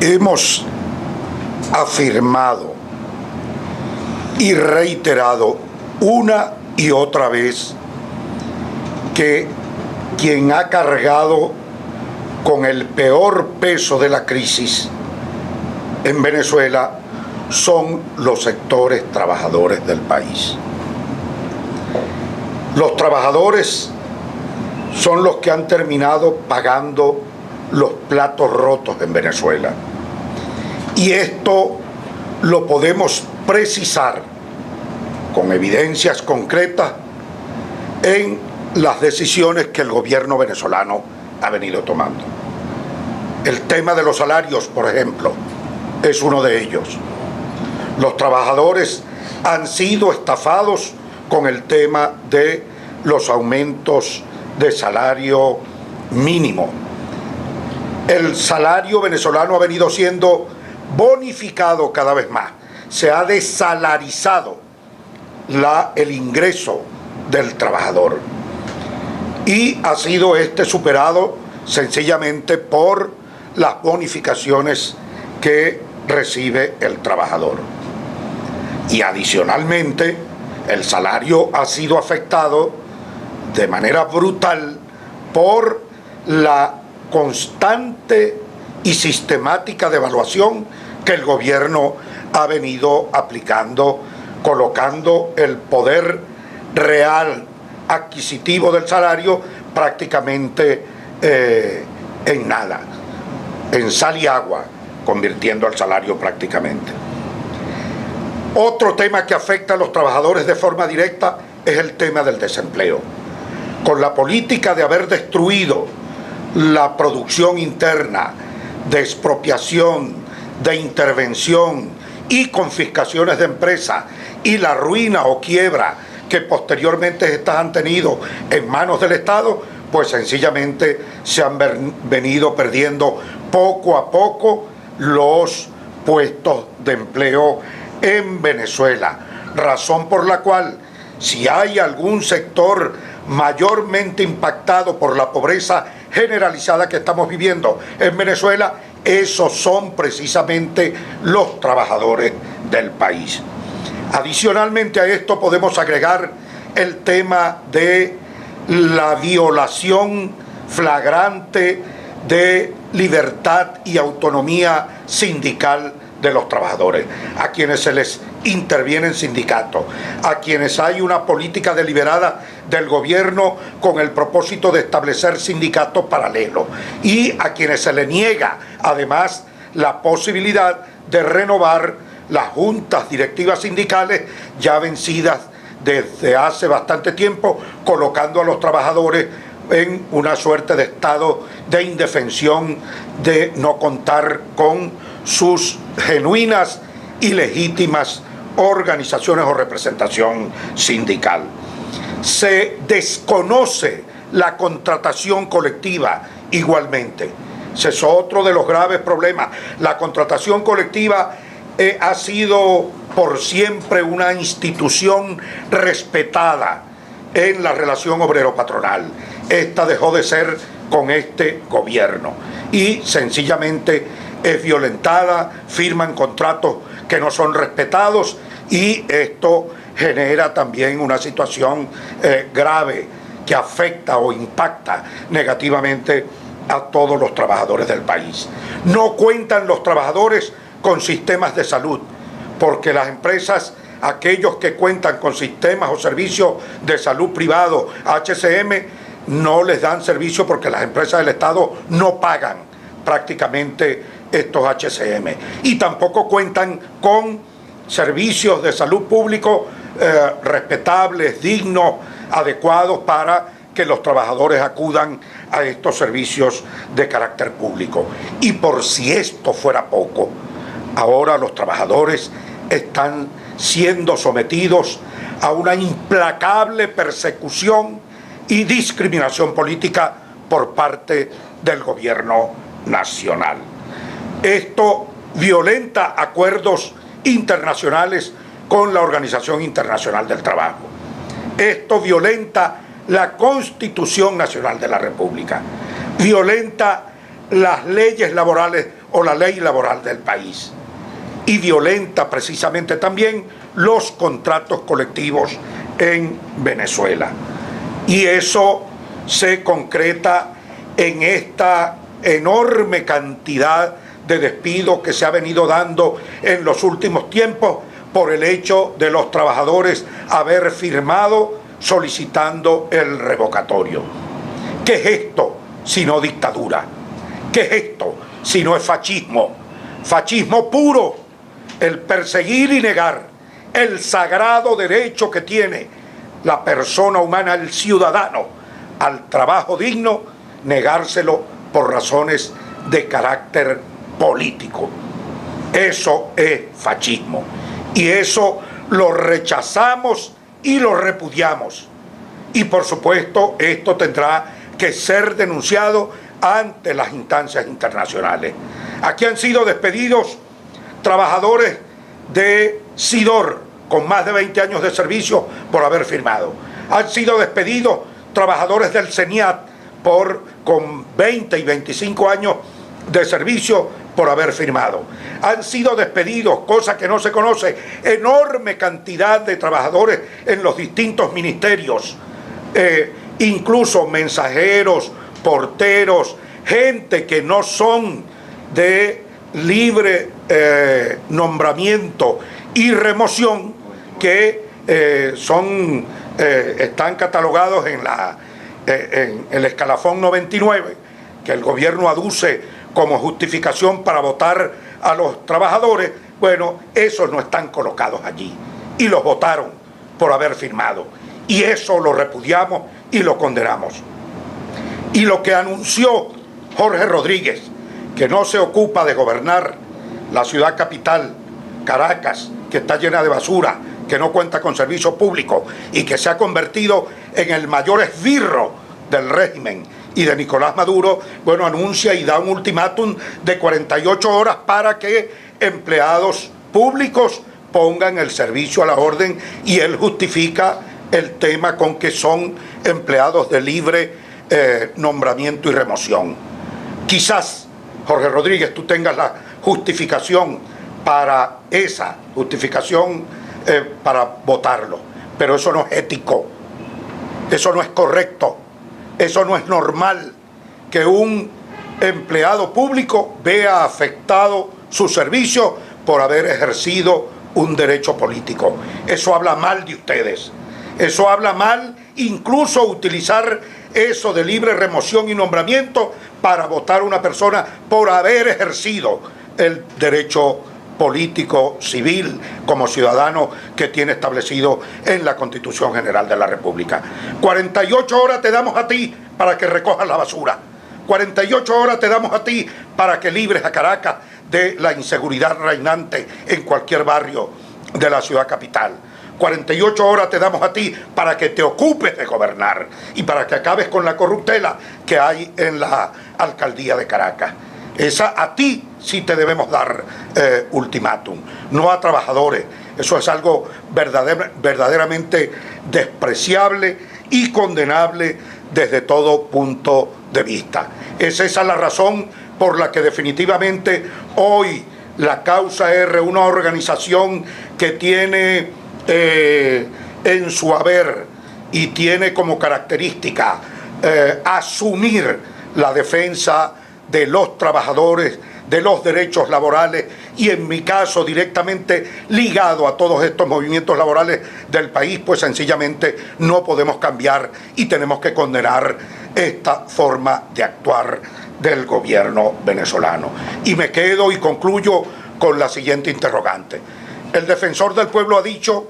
Hemos afirmado y reiterado una y otra vez que quien ha cargado con el peor peso de la crisis en Venezuela son los sectores trabajadores del país. Los trabajadores son los que han terminado pagando los platos rotos en Venezuela. Y esto lo podemos precisar con evidencias concretas en las decisiones que el gobierno venezolano ha venido tomando. El tema de los salarios, por ejemplo, es uno de ellos. Los trabajadores han sido estafados con el tema de los aumentos de salario mínimo. El salario venezolano ha venido siendo bonificado cada vez más. Se ha desalarizado el ingreso del trabajador. Y ha sido superado sencillamente por las bonificaciones que recibe el trabajador. Y adicionalmente, el salario ha sido afectado de manera brutal por la constante y sistemática devaluación que el gobierno ha venido aplicando, colocando el poder real adquisitivo del salario prácticamente en nada, en sal y agua, convirtiendo el salario prácticamente. Otro tema que afecta a los trabajadores de forma directa es el tema del desempleo. Con la política de haber destruido la producción interna, de expropiación, de intervención y confiscaciones de empresas y la ruina o quiebra que posteriormente estas han tenido en manos del Estado, pues sencillamente se han venido perdiendo poco a poco los puestos de empleo en Venezuela. Razón por la cual, si hay algún sector mayormente impactado por la pobreza generalizada que estamos viviendo en Venezuela, esos son precisamente los trabajadores del país. Adicionalmente a esto podemos agregar el tema de la violación flagrante de libertad y autonomía sindical de los trabajadores, a quienes se les intervienen sindicatos, a quienes hay una política deliberada del gobierno con el propósito de establecer sindicatos paralelos y a quienes se les niega además la posibilidad de renovar las juntas directivas sindicales ya vencidas desde hace bastante tiempo, colocando a los trabajadores en una suerte de estado de indefensión, de no contar con sus genuinas y legítimas organizaciones o representación sindical. Se desconoce la contratación colectiva igualmente. Ese es otro de los graves problemas. La contratación colectiva ha sido por siempre una institución respetada en la relación obrero-patronal. Esta dejó de ser con este gobierno y sencillamente es violentada, firman contratos que no son respetados y esto genera también una situación grave que afecta o impacta negativamente a todos los trabajadores del país. No cuentan los trabajadores con sistemas de salud, porque las empresas, aquellos que cuentan con sistemas o servicios de salud privado, HCM, no les dan servicio porque las empresas del Estado no pagan prácticamente estos HCM. Y tampoco cuentan con servicios de salud público respetables, dignos, adecuados para que los trabajadores acudan a estos servicios de carácter público. Y por si esto fuera poco, ahora los trabajadores están siendo sometidos a una implacable persecución y discriminación política por parte del gobierno nacional. Esto violenta acuerdos internacionales con la Organización Internacional del Trabajo. Esto violenta la Constitución Nacional de la República, violenta las leyes laborales o la ley laboral del país. Y violenta precisamente también los contratos colectivos en Venezuela. Y eso se concreta en esta enorme cantidad de despidos que se ha venido dando en los últimos tiempos por el hecho de los trabajadores haber firmado solicitando el revocatorio. ¿Qué es esto si no dictadura? ¿Qué es esto si no es fascismo? Fascismo puro, el perseguir y negar el sagrado derecho que tiene la persona humana, el ciudadano, al trabajo digno, negárselo por razones de carácter político. Eso es fascismo. Y eso lo rechazamos y lo repudiamos. Y por supuesto, esto tendrá que ser denunciado ante las instancias internacionales. Aquí han sido despedidos trabajadores de SIDOR con más de 20 años de servicio por haber firmado. Han sido despedidos trabajadores del CENIAT con 20 y 25 años de servicio por haber firmado. Han sido despedidos, cosa que no se conoce, enorme cantidad de trabajadores en los distintos ministerios, incluso mensajeros, porteros, gente que no son de libre nombramiento y remoción, que están catalogados en el escalafón 99, que el gobierno aduce como justificación para votar a los trabajadores. Bueno, esos no están colocados allí y los votaron por haber firmado, y eso lo repudiamos y lo condenamos. Y lo que anunció Jorge Rodríguez, que no se ocupa de gobernar la ciudad capital, Caracas, que está llena de basura, que no cuenta con servicios públicos y que se ha convertido en el mayor esbirro del régimen y de Nicolás Maduro, bueno, anuncia y da un ultimátum de 48 horas para que empleados públicos pongan el servicio a la orden, y él justifica el tema con que son empleados de libre nombramiento y remoción. Quizás, Jorge Rodríguez, tú tengas la justificación para esa justificación para votarlo, pero eso no es ético, eso no es correcto, eso no es normal que un empleado público vea afectado su servicio por haber ejercido un derecho político. Eso habla mal de ustedes, eso habla mal, incluso utilizar eso de libre remoción y nombramiento para votar a una persona por haber ejercido el derecho político, civil, como ciudadano que tiene establecido en la Constitución General de la República. 48 horas te damos a ti para que recojas la basura. 48 horas te damos a ti para que libres a Caracas de la inseguridad reinante en cualquier barrio de la ciudad capital. 48 horas te damos a ti para que te ocupes de gobernar y para que acabes con la corruptela que hay en la alcaldía de Caracas. Esa a ti sí te debemos dar ultimátum, no a trabajadores. Eso es algo verdaderamente despreciable y condenable desde todo punto de vista. Es esa la razón por la que definitivamente hoy la Causa R, una organización que tiene en su haber y tiene como característica asumir la defensa de los trabajadores, de los derechos laborales, y en mi caso directamente ligado a todos estos movimientos laborales del país, pues sencillamente no podemos cambiar y tenemos que condenar esta forma de actuar del gobierno venezolano. Y me quedo y concluyo con la siguiente interrogante. El defensor del pueblo ha dicho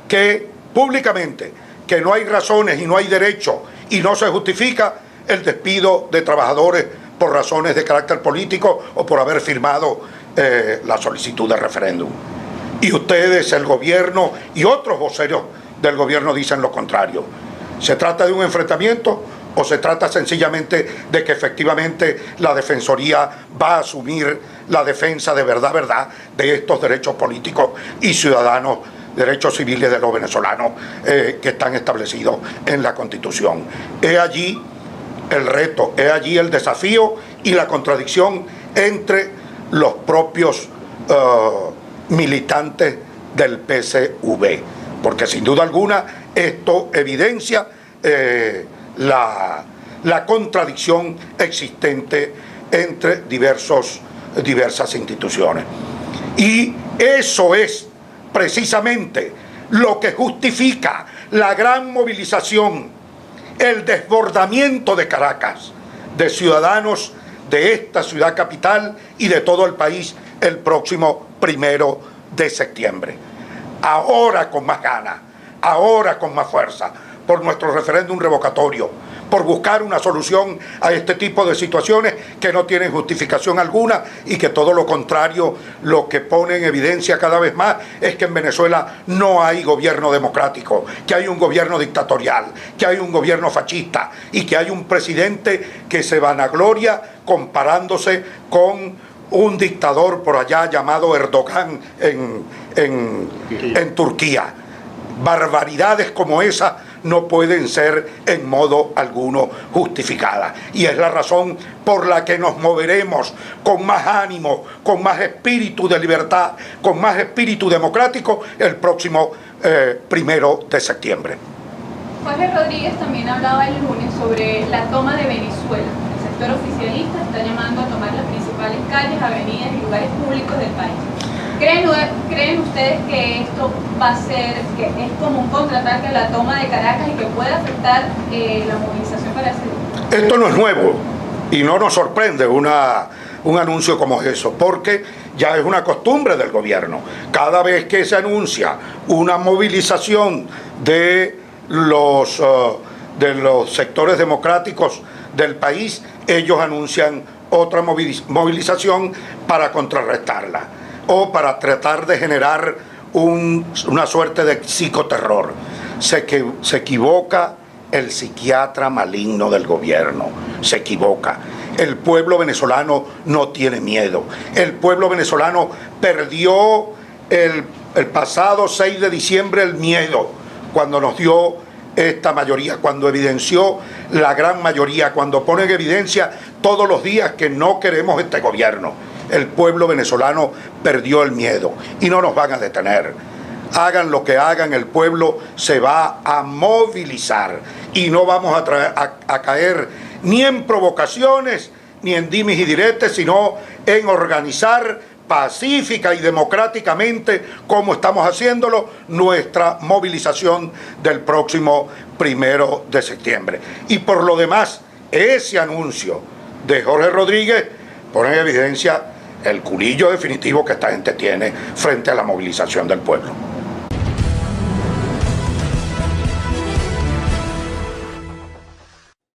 que públicamente que no hay razones y no hay derecho y no se justifica el despido de trabajadores por razones de carácter político o por haber firmado la solicitud de referéndum. Y ustedes, el gobierno y otros voceros del gobierno dicen lo contrario. ¿Se trata de un enfrentamiento o se trata sencillamente de que efectivamente la Defensoría va a asumir la defensa de verdad de estos derechos políticos y ciudadanos, derechos civiles de los venezolanos que están establecidos en la Constitución? He allí el reto, he allí el desafío y la contradicción entre los propios militantes del PSV, porque sin duda alguna esto evidencia la contradicción existente entre diversas instituciones. Y eso es precisamente lo que justifica la gran movilización, el desbordamiento de Caracas, de ciudadanos de esta ciudad capital y de todo el país el próximo 1 de septiembre. Ahora con más ganas, ahora con más fuerza, por nuestro referéndum revocatorio, por buscar una solución a este tipo de situaciones que no tienen justificación alguna y que todo lo contrario, lo que pone en evidencia cada vez más es que en Venezuela no hay gobierno democrático, que hay un gobierno dictatorial, que hay un gobierno fascista y que hay un presidente que se vanagloria comparándose con un dictador por allá llamado Erdogan en Turquía. Barbaridades como esa no pueden ser en modo alguno justificadas. Y es la razón por la que nos moveremos con más ánimo, con más espíritu de libertad, con más espíritu democrático el próximo 1 de septiembre. Jorge Rodríguez también hablaba el lunes sobre la toma de Venezuela. El sector oficialista está llamando a tomar las principales calles, avenidas y lugares públicos del país. ¿Creen ustedes que esto va a ser, que es como un contraataque a la toma de Caracas y que puede afectar la movilización para hacer? Esto no es nuevo y no nos sorprende un anuncio como eso, porque ya es una costumbre del gobierno. Cada vez que se anuncia una movilización de los sectores democráticos del país, ellos anuncian otra movilización para contrarrestarla o para tratar de generar una suerte de psicoterror. Se equivoca el psiquiatra maligno del gobierno, se equivoca. El pueblo venezolano no tiene miedo. El pueblo venezolano perdió el pasado 6 de diciembre el miedo cuando nos dio esta mayoría, cuando evidenció la gran mayoría, cuando pone en evidencia todos los días que no queremos este gobierno. El pueblo venezolano perdió el miedo y no nos van a detener. Hagan lo que hagan, el pueblo se va a movilizar y no vamos a caer ni en provocaciones ni en dimes y diretes, sino en organizar pacífica y democráticamente, como estamos haciéndolo, nuestra movilización del próximo 1 de septiembre. Y por lo demás, ese anuncio de Jorge Rodríguez pone en evidencia el culillo definitivo que esta gente tiene frente a la movilización del pueblo.